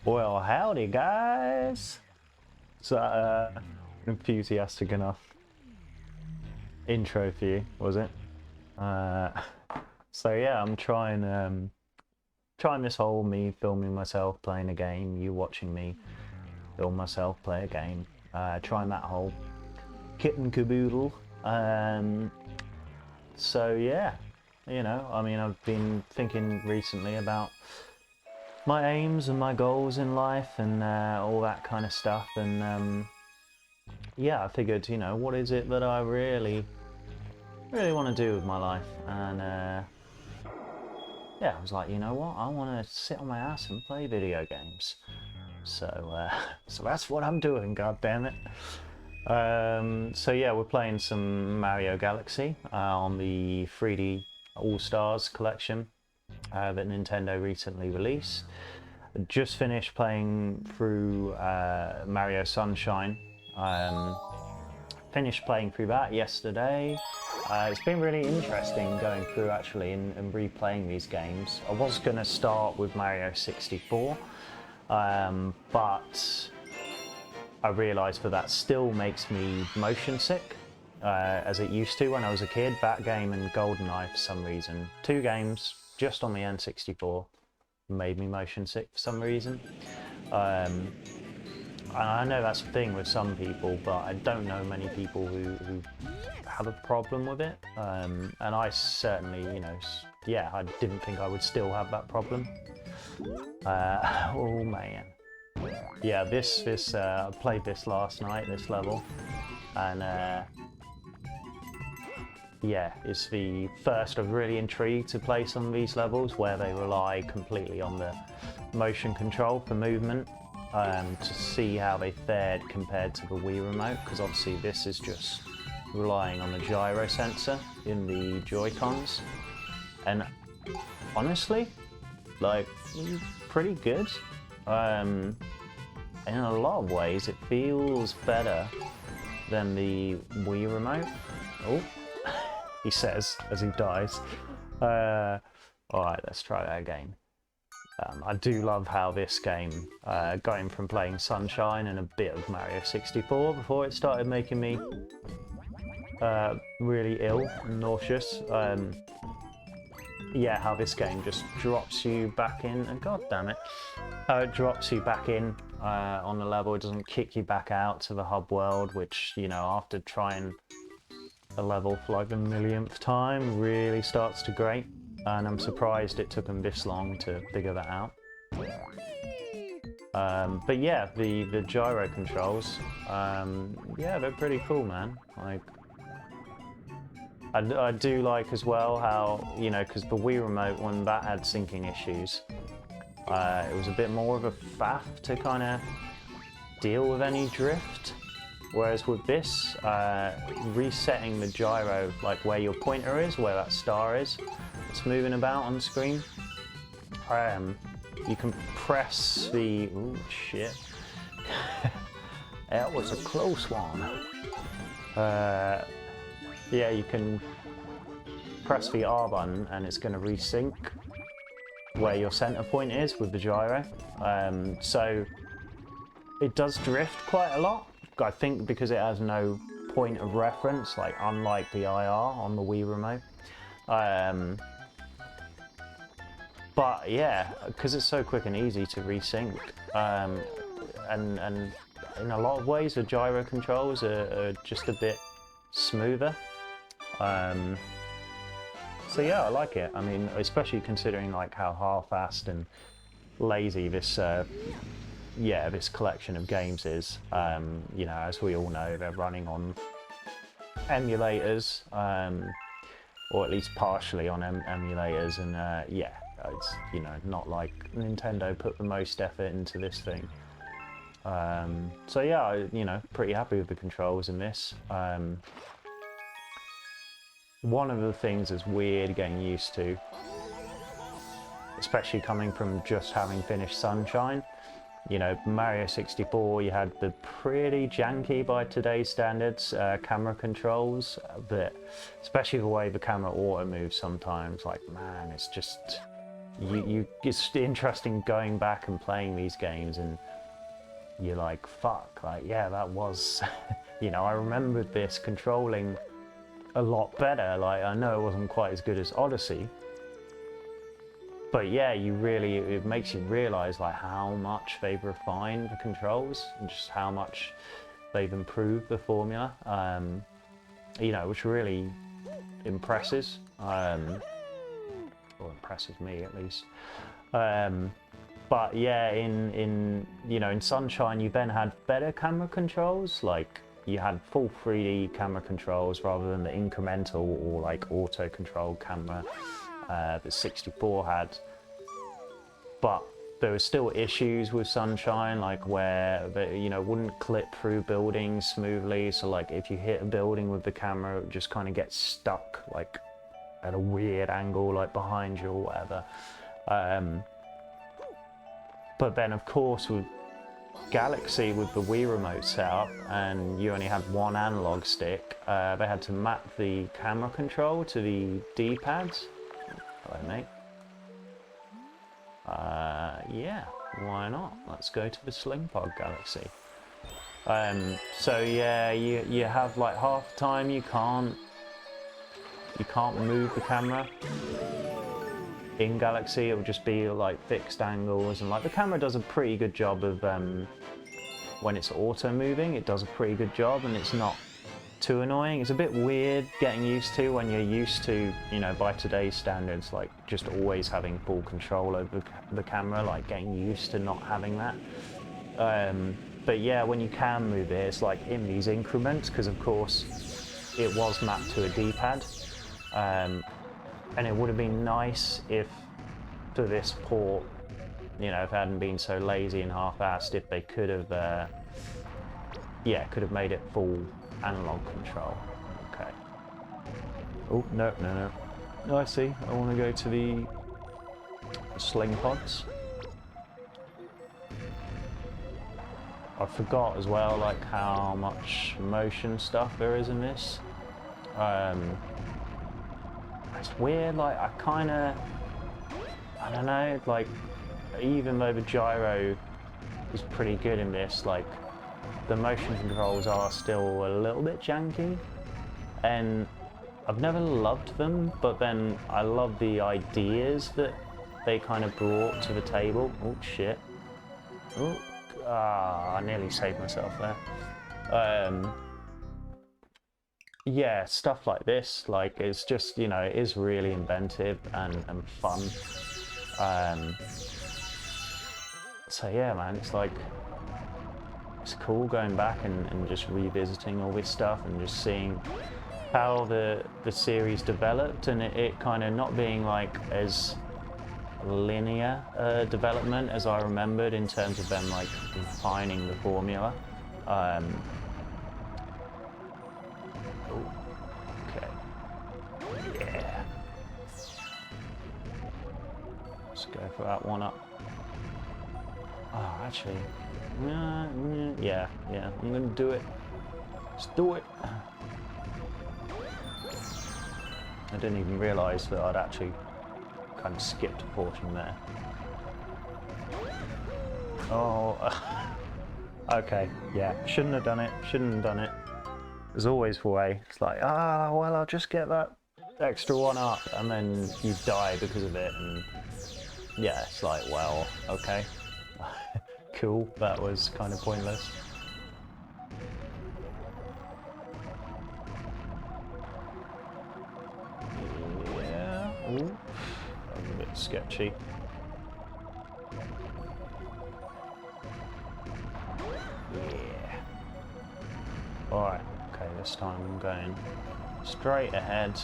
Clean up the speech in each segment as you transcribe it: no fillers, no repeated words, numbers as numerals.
Well, howdy, guys. Is that enthusiastic enough intro for you, was it? Uh, so yeah, I'm trying this whole me filming myself playing a game, you watching me film myself play a game. Trying that whole kit and caboodle. So yeah, you know, I mean, I've been thinking recently about my aims and my goals in life and all that kind of stuff, and yeah, I figured, you know, what is it that I really want to do with my life? And yeah, I was like, you know what, I want to sit on my ass and play video games. So so that's what I'm doing, god damn it. So yeah, we're playing some Mario Galaxy on the 3D All-Stars collection that Nintendo recently released. Just finished playing through Mario Sunshine. Finished playing through that yesterday. It's been really interesting going through actually and replaying these games. I was going to start with Mario 64, but I realised that still makes me motion sick, as it used to when I was a kid. That game and GoldenEye, for some reason, two games just on the N64, made me motion sick for some reason. And I know that's a thing with some people, but I don't know many people who have a problem with it. And I certainly, you know, yeah, I didn't think I would still have that problem. Oh man. Yeah, I played this last night, this level, and yeah, it's the first I've really intrigued to play some of these levels where they rely completely on the motion control for movement, to see how they fared compared to the Wii remote, because obviously this is just relying on the gyro sensor in the Joy-Cons, and honestly, like, pretty good. In a lot of ways, it feels better than the Wii remote. Oh, he says as he dies. Alright, let's try that again. I do love how this game, going from playing Sunshine and a bit of Mario 64 before it started making me really ill and nauseous. Yeah, how this game just drops you back in, and god damn it, how it drops you back in on the level. It doesn't kick you back out to the hub world, which, you know, after trying a level for like the millionth time, really starts to grate. And I'm surprised it took them this long to figure that out. But yeah, the gyro controls, yeah, they're pretty cool, man. Like, I do like as well how, you know, because the Wii remote, when that had syncing issues, it was a bit more of a faff to kind of deal with any drift. Whereas with this, resetting the gyro, like where your pointer is, where that star is, it's moving about on the screen, you can press the... Ooh, shit. That was a close one. Yeah, you can press the R button and it's going to resync where your center point is with the gyro. So it does drift quite a lot, I think, because it has no point of reference, like unlike the IR on the Wii remote. But yeah, because it's so quick and easy to resync, and in a lot of ways the gyro controls are just a bit smoother. So yeah, I like it. I mean, especially considering like how half-assed and lazy this yeah, this collection of games is. You know, as we all know, they're running on emulators, or at least partially on emulators, and yeah, it's, you know, not like Nintendo put the most effort into this thing. So yeah, you know, pretty happy with the controls in this. One of the things that's weird getting used to, especially coming from just having finished Sunshine, you know, Mario 64, you had the pretty janky, by today's standards, camera controls, but especially the way the camera auto moves sometimes, like, man, it's just it's interesting going back and playing these games, and you're like, fuck, like, yeah, that was, you know, I remembered this controlling a lot better. Like, I know it wasn't quite as good as Odyssey, but yeah, it makes you realize like how much they've refined the controls and just how much they've improved the formula, you know, which really impresses, or impresses me at least. But yeah, in you know, in Sunshine, you then had better camera controls. Like, you had full 3D camera controls rather than the incremental or like auto control camera that 64 had. But there were still issues with Sunshine, like where they, you know, wouldn't clip through buildings smoothly. So like if you hit a building with the camera, it would just kind of get stuck like at a weird angle, like behind you or whatever. But then of course with Galaxy, with the Wii remote setup, and you only had one analog stick, they had to map the camera control to the D-pads. Hello, mate. Yeah, why not? Let's go to the Sling Pod Galaxy. So yeah, you have like half the time you can't move the camera. In Galaxy, it will just be like fixed angles, and like the camera does a pretty good job of when it's auto moving, it does a pretty good job, and it's not too annoying. It's a bit weird getting used to when you're used to, you know, by today's standards, like just always having full control over the camera, like getting used to not having that. But yeah, when you can move it, it's like in these increments, because of course it was mapped to a D-pad. And it would have been nice if, for this port, you know, if it hadn't been so lazy and half-assed, if they could have, yeah, could have made it full analog control. Okay. Oh, no. Oh, I see. I want to go to the Sling Pods. I forgot as well, like, how much motion stuff there is in this. It's weird, like, I don't know, like, even though the gyro is pretty good in this, like, the motion controls are still a little bit janky, and I've never loved them, but then I love the ideas that they kind of brought to the table. Oh, shit. Oh, I nearly saved myself there. Yeah, stuff like this, like, it's just, you know, it is really inventive and fun. So yeah, man, it's like, it's cool going back and just revisiting all this stuff and just seeing how the series developed, and it kind of not being like as linear development as I remembered, in terms of them like refining the formula. Yeah. Let's go for that one up. Oh, actually, yeah, I'm gonna do it. Let's do it. I didn't even realise that I'd actually kind of skipped a portion there. Oh, okay, yeah, shouldn't have done it. There's always a way. It's like, well, I'll just get that extra one up, and then you die because of it, and yeah, it's like, well, okay. Cool, that was kind of pointless. Yeah, ooh, that was a bit sketchy. Yeah. Alright, okay, this time I'm going straight ahead.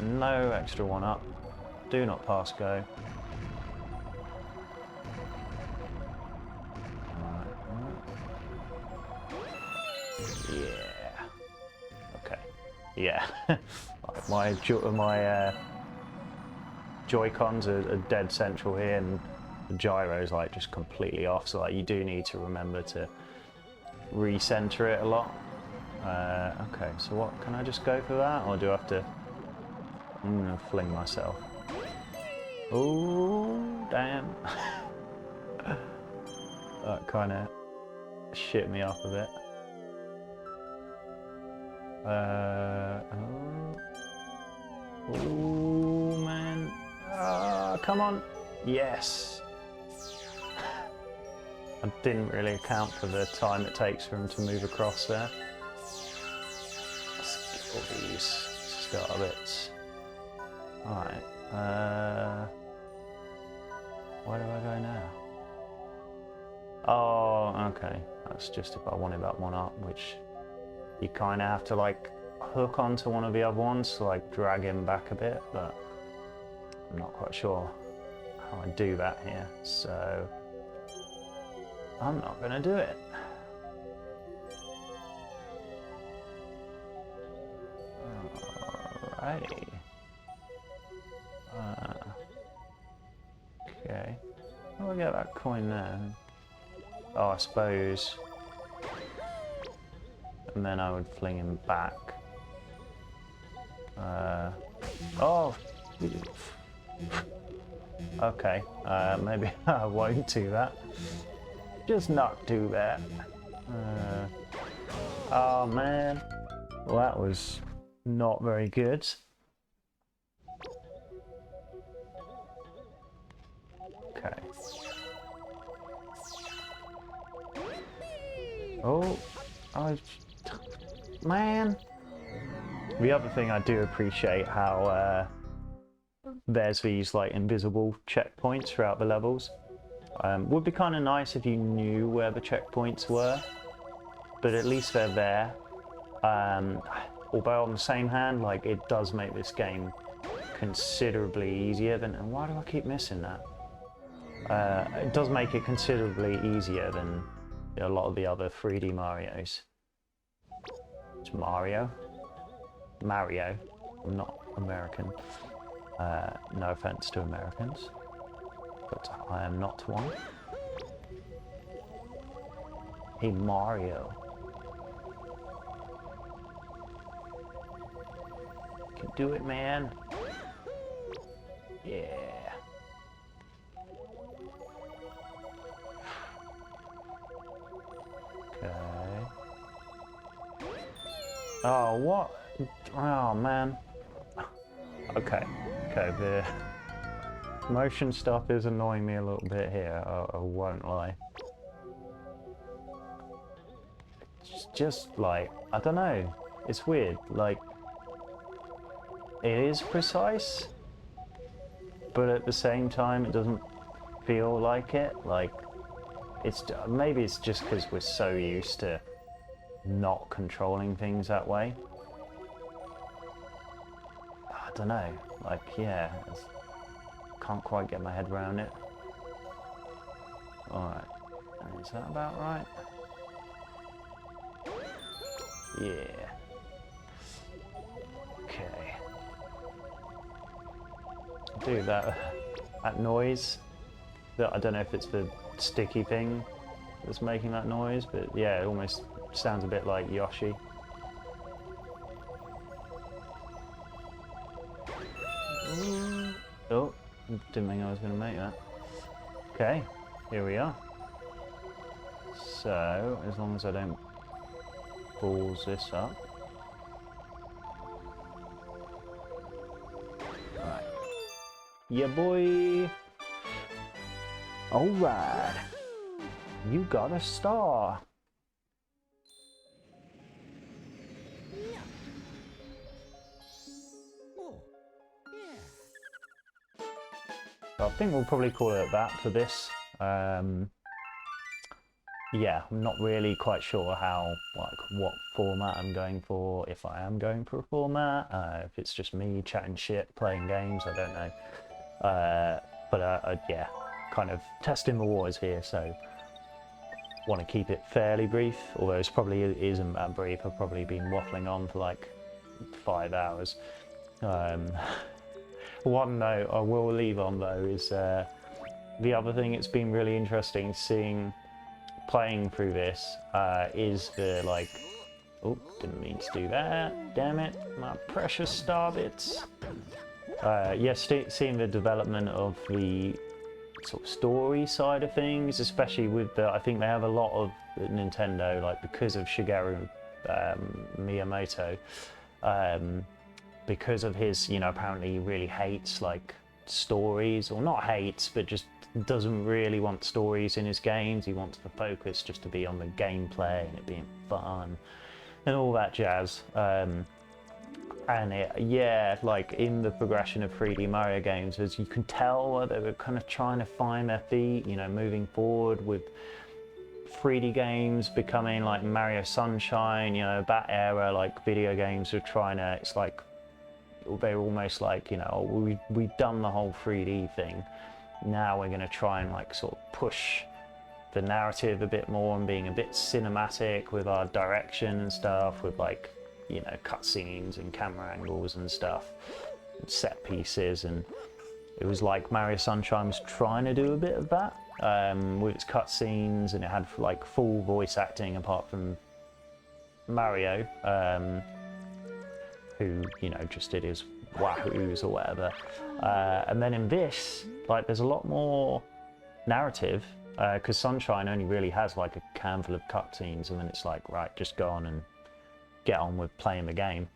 No extra one up. Do not pass go. Yeah. Okay. Yeah. my Joy-Cons are dead central here, and the gyro's like just completely off. So like you do need to remember to recenter it a lot. Okay. So what? Can I just go for that, or do I have to? I'm gonna fling myself. Oh, damn. That kind of shit me up a bit. Oh, man. Come on. Yes. I didn't really account for the time it takes for him to move across there. Let's get all these star bits. Alright. Where do I go now? Oh, okay. That's just if I wanted that one up, which you kind of have to like hook onto one of the other ones to like drag him back a bit, but I'm not quite sure how I do that here, so I'm not gonna do it. Alrighty. Okay. How do I get that coin there? Oh, I suppose. And then I would fling him back. Oh! Okay, maybe I won't do that. Just not do that. Oh man. Well, that was not very good. Okay. Oh, man. The other thing I do appreciate how there's these like invisible checkpoints throughout the levels. Would be kind of nice if you knew where the checkpoints were, but at least they're there. Although on the same hand, like it does make this game considerably easier than. And why do I keep missing that? It does make it considerably easier than a lot of the other 3D Marios. It's Mario. Mario. I'm not American. No offense to Americans, but I am not one. Hey Mario. You can do it, man. Yeah. Okay. Oh, what? Oh, man. Okay. Okay, the motion stuff is annoying me a little bit here, I won't lie. It's just like, I don't know, it's weird, like, it is precise, but at the same time it doesn't feel like it, like, maybe it's just because we're so used to not controlling things that way. I don't know, like, yeah, can't quite get my head around it. Alright, is that about right? Yeah. Okay. Do that noise. I don't know if it's the sticky thing that's making that noise, but yeah, it almost sounds a bit like Yoshi. Oh, didn't think I was going to make that. Okay, here we are. So, as long as I don't balls this up. Right. Yeah, boy! Alright. You got a star. So I think we'll probably call it that for this. Yeah, I'm not really quite sure what format I'm going for, if I am going for a format, if it's just me chatting shit, playing games, I don't know. But yeah, kind of testing the waters here, so want to keep it fairly brief, although it probably isn't that brief. I've probably been waffling on for like 5 hours. One note I will leave on though is the other thing it's been really interesting playing through this is the like, oh, didn't mean to do that, damn it, my precious star bits. Yes, seeing the development of the sort of story side of things, especially with I think they have a lot of Nintendo, like because of Shigeru Miyamoto, because of his, apparently he really hates like stories, or not hates, but just doesn't really want stories in his games. He wants the focus just to be on the gameplay and it being fun and all that jazz. Like in the progression of 3D Mario games, as you can tell, they were kind of trying to find their feet, moving forward with 3D games becoming like Mario Sunshine, that era, like video games were trying to, it's like, they were almost like, we've done the whole 3D thing. Now we're going to try and like sort of push the narrative a bit more and being a bit cinematic with our direction and stuff, with like, cutscenes and camera angles and stuff, and set pieces. And it was like Mario Sunshine was trying to do a bit of that with its cutscenes, and it had like full voice acting apart from Mario, who just did his wahoos or whatever. And then in this, like, there's a lot more narrative, because Sunshine only really has like a handful of cutscenes, and then it's like, right, just go on and get on with playing the game.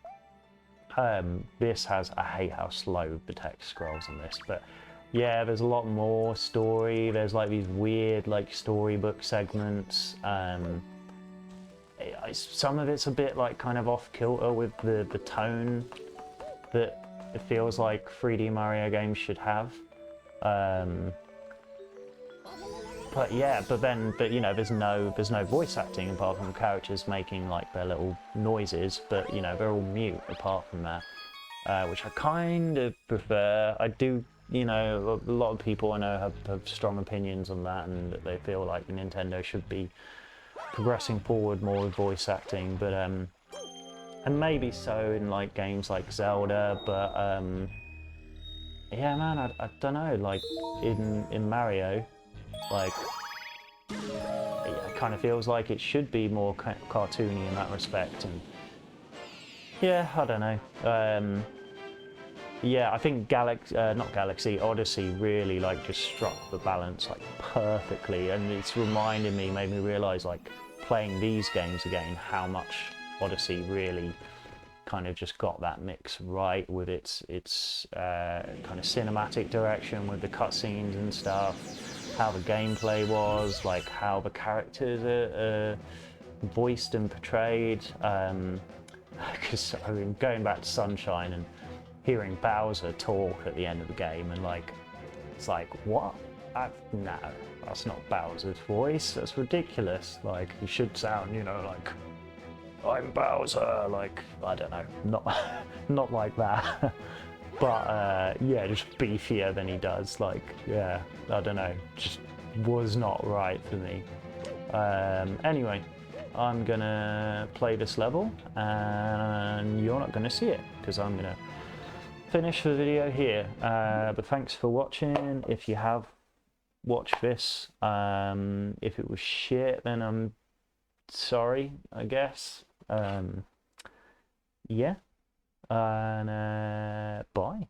This has, I hate how slow the text scrolls on this, but yeah, there's a lot more story. There's like these weird like storybook segments. Some of it's a bit like kind of off kilter with the tone that it feels like 3D Mario games should have. But yeah, but there's no voice acting apart from characters making like their little noises, but they're all mute apart from that, which I kind of prefer. I do, a lot of people I know have strong opinions on that, and that they feel like Nintendo should be progressing forward more with voice acting, but and maybe so in like games like Zelda, but yeah, man, I don't know, like in Mario, like, it kind of feels like it should be more cartoony in that respect, and yeah, I don't know. Yeah, I think Odyssey really like just struck the balance like perfectly, and it's reminded me, made me realise like playing these games again how much Odyssey really kind of just got that mix right with its kind of cinematic direction with the cutscenes and stuff, how the gameplay was, like how the characters are voiced and portrayed. Because I mean, going back to Sunshine and hearing Bowser talk at the end of the game, and like, it's like, what? No, that's not Bowser's voice. That's ridiculous. Like, he should sound, like, I'm Bowser. Like, I don't know, not like that. But yeah, just beefier than he does. Like, yeah, I don't know, just was not right for me. Anyway, I'm gonna play this level, and you're not gonna see it because I'm gonna finish the video here. But thanks for watching. If you have watched this, if it was shit, then I'm sorry, I guess. Yeah, and bye.